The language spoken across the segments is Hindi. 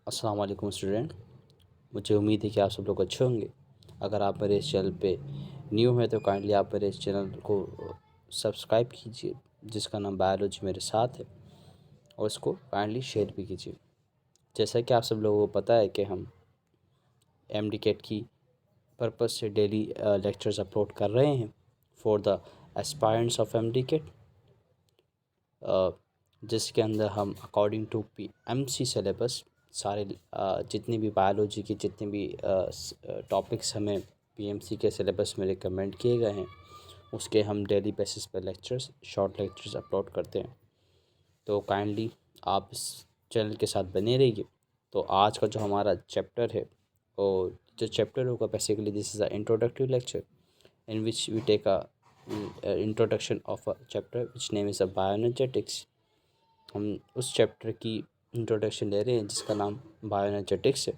अस्सलाम वालेकुम स्टूडेंट। मुझे उम्मीद है कि आप सब लोग अच्छे होंगे। अगर आप मेरे इस चैनल पे न्यू हैं तो काइंडली आप मेरे इस चैनल को सब्सक्राइब कीजिए, जिसका नाम बायोलॉजी मेरे साथ है, और इसको काइंडली शेयर भी कीजिए। जैसा कि आप सब लोगों को पता है कि हम एमडीकेट की पर्पज़ से डेली लेक्चर्स अपलोड कर रहे हैं for the aspirants of MDCAT, जिसके अंदर हम अकॉर्डिंग टू पीएमसी सिलेबस सारे जितनी भी बायोलॉजी की जितने भी टॉपिक्स हमें पीएमसी के सिलेबस में रिकमेंड किए गए हैं, उसके हम डेली बेसिस पर लेक्चर्स, शॉर्ट लेक्चर्स अपलोड करते हैं। तो काइंडली आप इस चैनल के साथ बने रहिए। तो आज का जो हमारा चैप्टर है, और जो चैप्टर होगा basically this is a introductory lecture in which we take a introduction of a chapter which name is a bioenergetics। हम उस चैप्टर की इंट्रोडक्शन ले रहे हैं जिसका नाम बायोएनर्जेटिक्स है।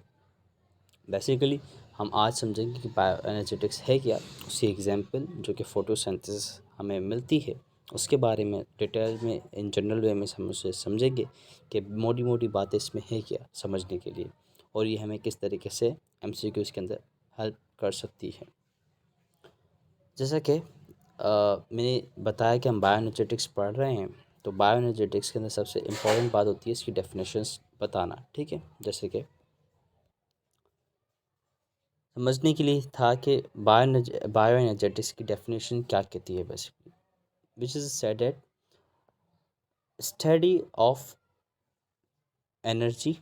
बेसिकली हम आज समझेंगे कि बायोएनर्जेटिक्स है क्या, उसकी एग्जांपल जो कि फोटोसिंथेसिस हमें मिलती है उसके बारे में डिटेल में इन जनरल वे में हम उसे समझेंगे कि मोटी मोटी बातें इसमें है क्या समझने के लिए, और ये हमें किस तरीके से एमसीक्यूज़ के अंदर हेल्प कर सकती है। जैसा कि मैंने बताया कि हम बायोएनर्जेटिक्स पढ़ रहे हैं, तो बायोएनर्जेटिक्स के अंदर सबसे इम्पोर्टेंट बात होती है इसकी डेफिनेशंस बताना। ठीक है, जैसे कि समझने के लिए था कि बायोएनर्जेटिक्स की डेफिनेशन क्या कहती है। Basically which is said that study of energy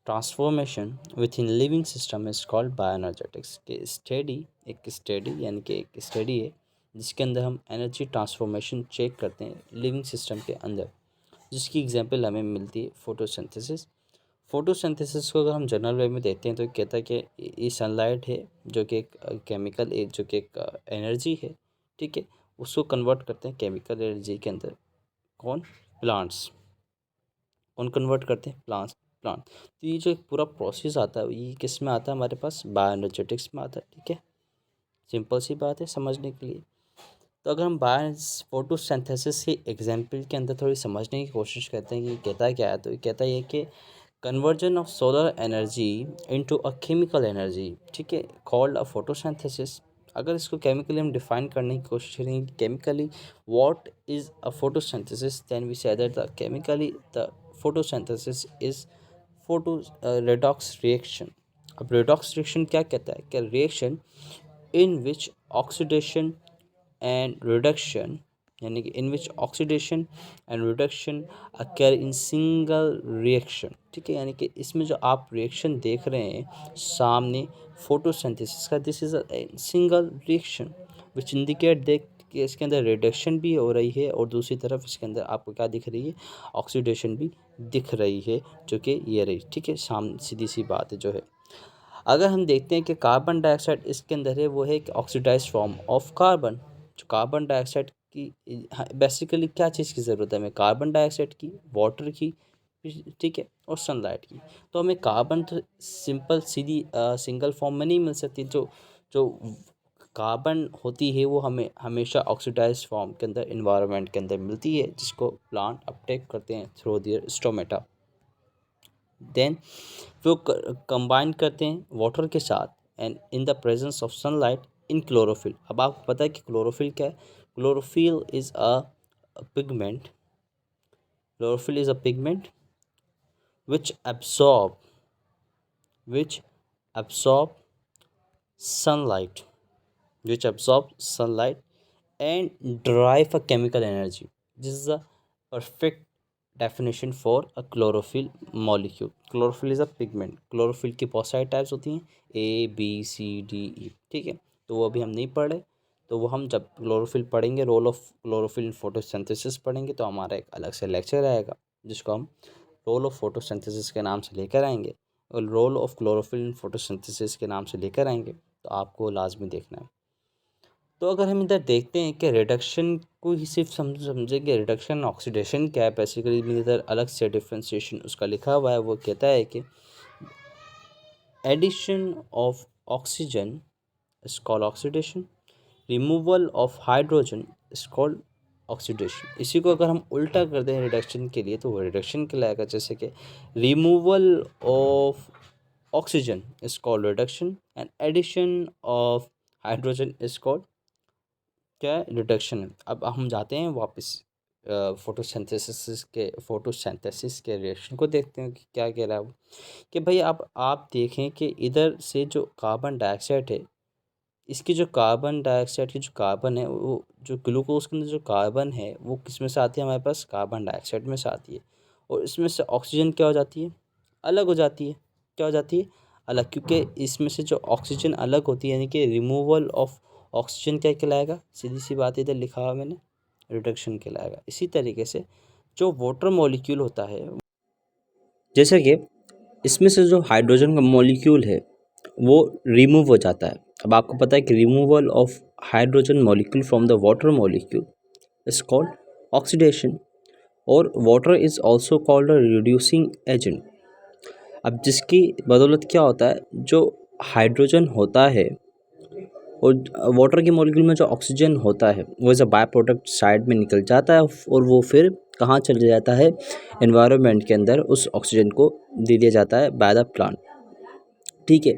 transformation with in living system is called bioenergetics. के स्टडी एक स्टडी यानी कि एक स्टडी है जिसके अंदर हम एनर्जी ट्रांसफॉर्मेशन चेक करते हैं लिविंग सिस्टम के अंदर, जिसकी एग्जांपल हमें मिलती है फोटोसिंथेसिस। फोटोसिंथेसिस को अगर हम जनरल वे में देखते हैं तो कहता है कि ये सनलाइट है जो कि एक केमिकल जो कि एक एनर्जी है। ठीक है, उसको कन्वर्ट करते हैं केमिकल एनर्जी के अंदर। कौन? प्लांट्स। कौन कन्वर्ट करते हैं? प्लांट। तो ये जो एक पूरा प्रोसेस आता है ये किस में आता है? हमारे पास बायोएनर्जेटिक्स में आता है। ठीक है, सिंपल सी बात है समझने के लिए। तो अगर हम फोटोसिंथेसिस के एग्जाम्पल के अंदर थोड़ी समझने की कोशिश करते हैं कि कहता क्या है, तो ये कहता है कि conversion of solar energy into a chemical energy, ठीक है, कॉल्ड अ फोटोसिंथेसिस। अगर इसको केमिकली हम डिफाइन करने की कोशिश करेंगे chemically what is a photosynthesis, then we say that the chemically the photosynthesis is photo redox reaction. अब रेडॉक्स रिएक्शन क्या कहता है कि reaction in which oxidation and reduction, यानी कि in which oxidation and reduction occur in single reaction. ठीक है, यानी कि इसमें जो आप रिएक्शन देख रहे हैं सामने फोटोसिंथेसिस का, this is a single reaction which indicate देख कि इसके अंदर रिडक्शन भी हो रही है और दूसरी तरफ इसके अंदर आपको क्या दिख रही है? ऑक्सीडेशन भी दिख रही है, जो कि ये रही। ठीक है, सीधी सी बात है जो है। अगर हम देखते हैं कि कार्बन डाइऑक्साइड इसके अंदर है, वो है एक ऑक्सीडाइज्ड फॉर्म ऑफ कार्बन। जो कार्बन डाइऑक्साइड की बेसिकली क्या चीज़ की ज़रूरत है हमें? कार्बन डाइऑक्साइड की, वाटर की, ठीक है, और सनलाइट की। तो हमें कार्बन तो सिंपल सीधी सिंगल फॉर्म में नहीं मिल सकती। जो जो कार्बन होती है वो हमें हमेशा ऑक्सीडाइज्ड फॉर्म के अंदर इन्वायरमेंट के अंदर मिलती है, जिसको प्लांट अपटेक करते हैं थ्रू देयर स्टोमेटा। देन वो कंबाइन करते हैं वाटर के साथ and in the presence of sunlight in chlorophyll. अब आपको पता है कि क्लोरोफिल क्या है? Chlorophyll is a pigment. Chlorophyll is a pigment which absorb which absorb sunlight which absorb sunlight and derive a chemical energy. This is a perfect definition for a chlorophyll molecule. Chlorophyll is a pigment. Chlorophyll की बहुत सारी टाइप्स होती हैं, A B C D E. ठीक है, तो वो अभी हम नहीं पढ़ रहे। तो वो हम जब क्लोरोफिल पढ़ेंगे, role of chlorophyll in photosynthesis पढ़ेंगे, तो हमारा एक अलग से लेक्चर आएगा जिसको हम रोल ऑफ फोटोसिंथेसिस के नाम से लेकर आएंगे, और role of chlorophyll in photosynthesis के नाम से लेकर आएंगे। तो आपको लाजमी देखना है। तो अगर हम इधर देखते हैं कि रिडक्शन को ही सिर्फ समझेंगे, रिडक्शन ऑक्सीडेशन क्या है, बेसिकली मैंने इधर अलग से डिफ्रेंसिएशन उसका लिखा हुआ है। वो कहता है कि addition of oxygen is called oxidation, removal of hydrogen is called oxidation. इसी को अगर हम उल्टा कर दें रिडक्शन के लिए तो वो रिडक्शन कहलाएगा। जैसे कि removal of oxygen is called reduction and addition of hydrogen is called क्या है, रिडक्शन। अब हम जाते हैं वापस फोटोसिंथेसिस के रिएक्शन को देखते हैं कि क्या कह रहा है वो। कि भाई आप देखें कि इधर से जो कार्बन डाइऑक्साइड है, इसकी जो कार्बन डाइऑक्साइड की जो कार्बन है, वो जो ग्लूकोज के अंदर जो कार्बन है वो किस में से आती है, हमारे पास कार्बन डाइऑक्साइड में से आती है। और इसमें से ऑक्सीजन क्या हो जाती है, अलग हो जाती है। क्या हो जाती है, अलग, क्योंकि इसमें से जो ऑक्सीजन अलग होती है, यानी कि रिमूवल ऑफ ऑक्सीजन क्या कहलाएगा, सीधी सी बात इधर लिखा हुआ मैंने, रिडक्शन कहलाएगा। इसी तरीके से जो वाटर मॉलिक्यूल होता है, जैसे कि इसमें से जो हाइड्रोजन का मॉलिक्यूल है वो रिमूव हो जाता है। अब आपको पता है कि removal of hydrogen molecule from the water molecule is called oxidation, और water is also called a reducing agent. अब जिसकी बदौलत क्या होता है, जो हाइड्रोजन होता है और वाटर के मॉलिक्यूल में जो ऑक्सीजन होता है वो as a by product side में निकल जाता है, और वो फिर कहाँ चले जाता है, एनवायरनमेंट के अंदर उस ऑक्सीजन को दे दिया जाता है बाय द प्लांट। ठीक है,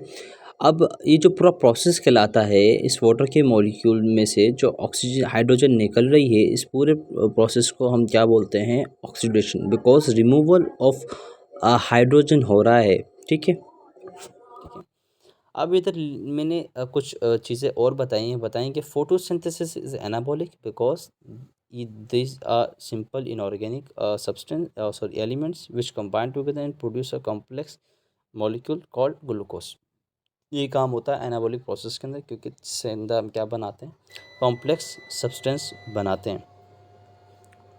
अब ये जो पूरा प्रोसेस कहलाता है, इस वाटर के मॉलिक्यूल में से जो ऑक्सीजन हाइड्रोजन निकल रही है, इस पूरे प्रोसेस को हम क्या बोलते हैं, oxidation, because removal of hydrogen हो रहा है। ठीक है, अब इधर मैंने कुछ चीज़ें और बताई कि photosynthesis is anabolic because these are simple inorganic elements which combine together and produce a complex molecule called glucose। ये काम होता है एनाबॉलिक प्रोसेस के अंदर, क्योंकि इससे अंदर हम क्या बनाते हैं, कॉम्प्लेक्स सब्सटेंस बनाते हैं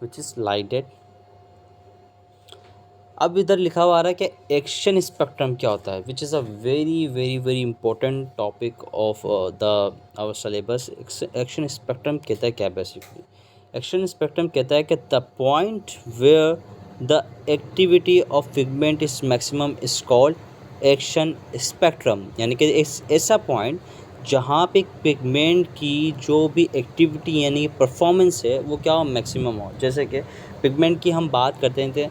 विच इज़ लाइटेड। अब इधर लिखा हुआ आ रहा है कि एक्शन स्पेक्ट्रम क्या होता है, which is a very very very important topic of the our syllabus. Action spectrum कहता है क्या, बेसिकली एक्शन स्पेक्ट्रम कहता है कि the point where the activity of pigment is maximum is called action spectrum. यानी कि ऐसा पॉइंट जहाँ पे पिगमेंट की जो भी एक्टिविटी यानी परफॉर्मेंस है वो क्या हो, मैक्सिमम हो। जैसे कि पिगमेंट की हम बात करते हैं,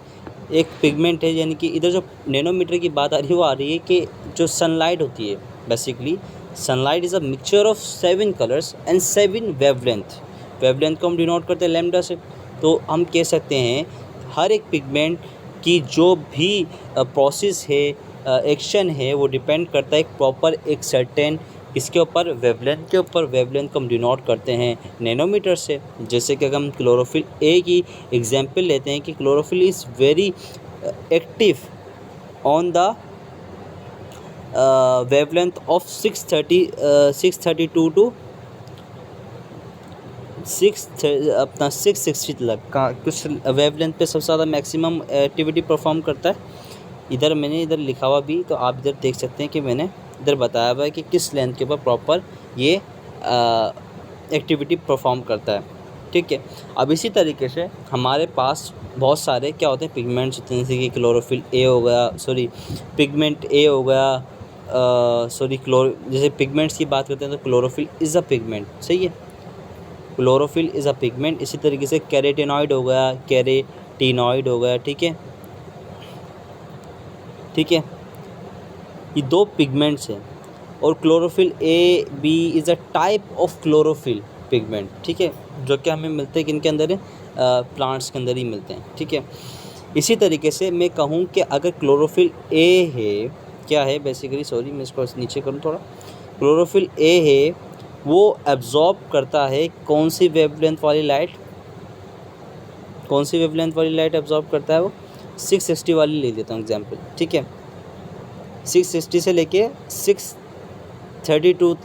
एक पिगमेंट है, यानी कि इधर जो नैनोमीटर की बात आ रही है वो आ रही है कि जो सनलाइट होती है, basically sunlight is a mixture of 7 colours and 7 wavelength. Wavelength को हम डिनोट करते हैं लैम्डा से। तो हम कह सकते हैं हर एक पिगमेंट की जो भी प्रोसेस है, एक्शन है, वो डिपेंड करता है एक प्रॉपर एक सर्टेन इसके ऊपर, वेवलेंथ के ऊपर। वेवलेंथ को हम डिनोट करते हैं नैनोमीटर से। जैसे कि अगर हम क्लोरोफिल ए की एग्जांपल लेते हैं कि chlorophyll is very active on the wavelength of 632 to 660 तक का कुछ वेवलेंथ पे सबसे ज़्यादा मैक्सिमम एक्टिविटी परफॉर्म करता है। इधर मैंने इधर लिखा हुआ भी, तो आप इधर देख सकते हैं कि मैंने इधर बताया हुआ है कि किस लेंथ के ऊपर प्रॉपर ये एक्टिविटी परफॉर्म करता है। ठीक है, अब इसी तरीके से हमारे पास बहुत सारे क्या होते हैं, पिगमेंट्स होते हैं, जैसे कि क्लोरोफिल ए हो गया, पिगमेंट ए हो गया, जैसे पिगमेंट्स की बात करते हैं तो क्लोरोफिल इज़ अ पिगमेंट, सही है, क्लोरोफिल इज़ अ पिगमेंट। इसी तरीके से कैरोटीनॉइड हो गया, कैरेटिनॉइड हो गया। ठीक है, ठीक है, ये 2 पिगमेंट्स हैं। और chlorophyll A B is a type of chlorophyll pigment. ठीक है, जो कि हमें मिलते हैं किनके अंदर है, प्लांट्स के अंदर ही मिलते हैं। ठीक है, इसी तरीके से मैं कहूँ कि अगर क्लोरोफिल ए है, क्या है बेसिकली, मैं इसको नीचे करूँ थोड़ा, क्लोरोफिल ए है, वो एब्जॉर्ब करता है कौन सी वेवलेंथ वाली लाइट, कौन सी वेवलेंथ वाली लाइट एब्जॉर्ब करता है, वो 660 वाली ले लेता हूँ एग्जाम्पल। ठीक है, 660 से लेके 632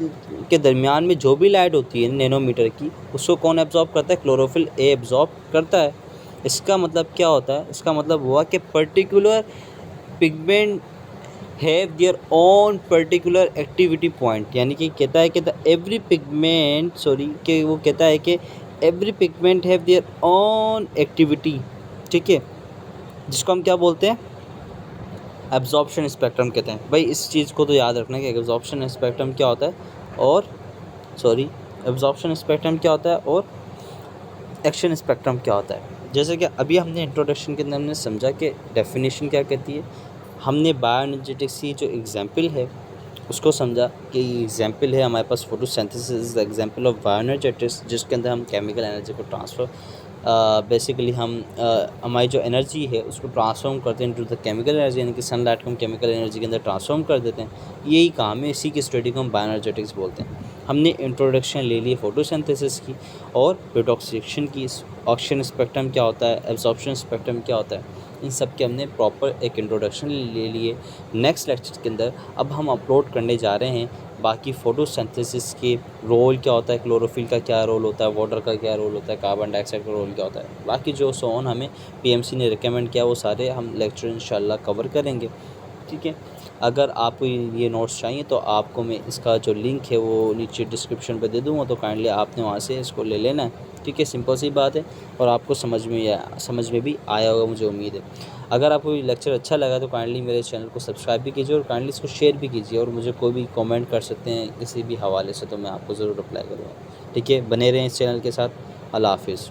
के दरमियान में जो भी लाइट होती है नैनोमीटर की, उसको कौन एब्जॉर्ब करता है, क्लोरोफिल ए एब्जॉर्ब करता है। इसका मतलब क्या होता है, इसका मतलब हुआ कि particular pigment have their own particular activity point. यानी कि कहता है कि एवरी पिगमेंट कि वो कहता है कि every pigment have their own activity. ठीक है, जिसको हम क्या बोलते हैं, एब्जॉर्प्शन स्पेक्ट्रम कहते हैं। भाई इस चीज़ को तो याद रखना कि एब्जॉर्प्शन स्पेक्ट्रम क्या होता है, और एब्जॉर्प्शन स्पेक्ट्रम क्या होता है, और एक्शन स्पेक्ट्रम क्या होता है। जैसे कि अभी हमने इंट्रोडक्शन के अंदर हमने समझा कि डेफिनेशन क्या कहती है, हमने बायोएनर्जेटिक्स की जो एग्जांपल है उसको समझा कि एग्जांपल है हमारे पास photosynthesis is the example of bioenergetics, जिसके अंदर हम केमिकल एनर्जी को ट्रांसफ़र बेसिकली हम हमारी जो एनर्जी है उसको ट्रांसफॉर्म करते हैं इनटू द केमिकल एनर्जी, यानी कि सनलाइट को हम केमिकल एनर्जी के अंदर ट्रांसफॉर्म कर देते हैं। यही काम है, इसी की स्टडी को हम बायोएनर्जेटिक्स बोलते हैं। हमने इंट्रोडक्शन ले ली फोटोसिंथेसिस की और डिटॉक्सिफिकेशन की, ऑक्सीजन स्पेक्ट्रम क्या होता है, एब्जॉर्प्शन स्पेक्ट्रम क्या होता है, इन सब के हमने प्रॉपर एक इंट्रोडक्शन ले लिए। नेक्स्ट लेक्चर के अंदर अब हम अपलोड करने जा रहे हैं बाकी फोटोसिंथेसिस के रोल क्या होता है, क्लोरोफिल का क्या रोल होता है, वाटर का क्या रोल होता है, कार्बन डाइऑक्साइड का रोल क्या होता है, बाकी जो सोन हमें पीएमसी ने रिकमेंड किया वो सारे हम लेक्चर इंशाल्लाह कवर करेंगे। ठीक है, अगर आपको ये नोट्स चाहिए तो आपको मैं इसका जो लिंक है वो नीचे डिस्क्रिप्शन पे दे दूँगा, तो काइंडली आपने वहाँ से इसको ले लेना है। ठीक है, सिंपल सी बात है और आपको समझ में भी आया होगा, मुझे उम्मीद है। अगर आपको ये लेक्चर अच्छा लगा तो काइंडली मेरे चैनल को सब्सक्राइब भी कीजिए और काइंडली इसको शेयर भी कीजिए, और मुझे कोई भी कमेंट कर सकते हैं किसी भी हवाले से, तो मैं आपको ज़रूर रिप्लाई करूँगा। ठीक है, बने रहें इस चैनल के साथ। अल्लाह हाफ़िज़।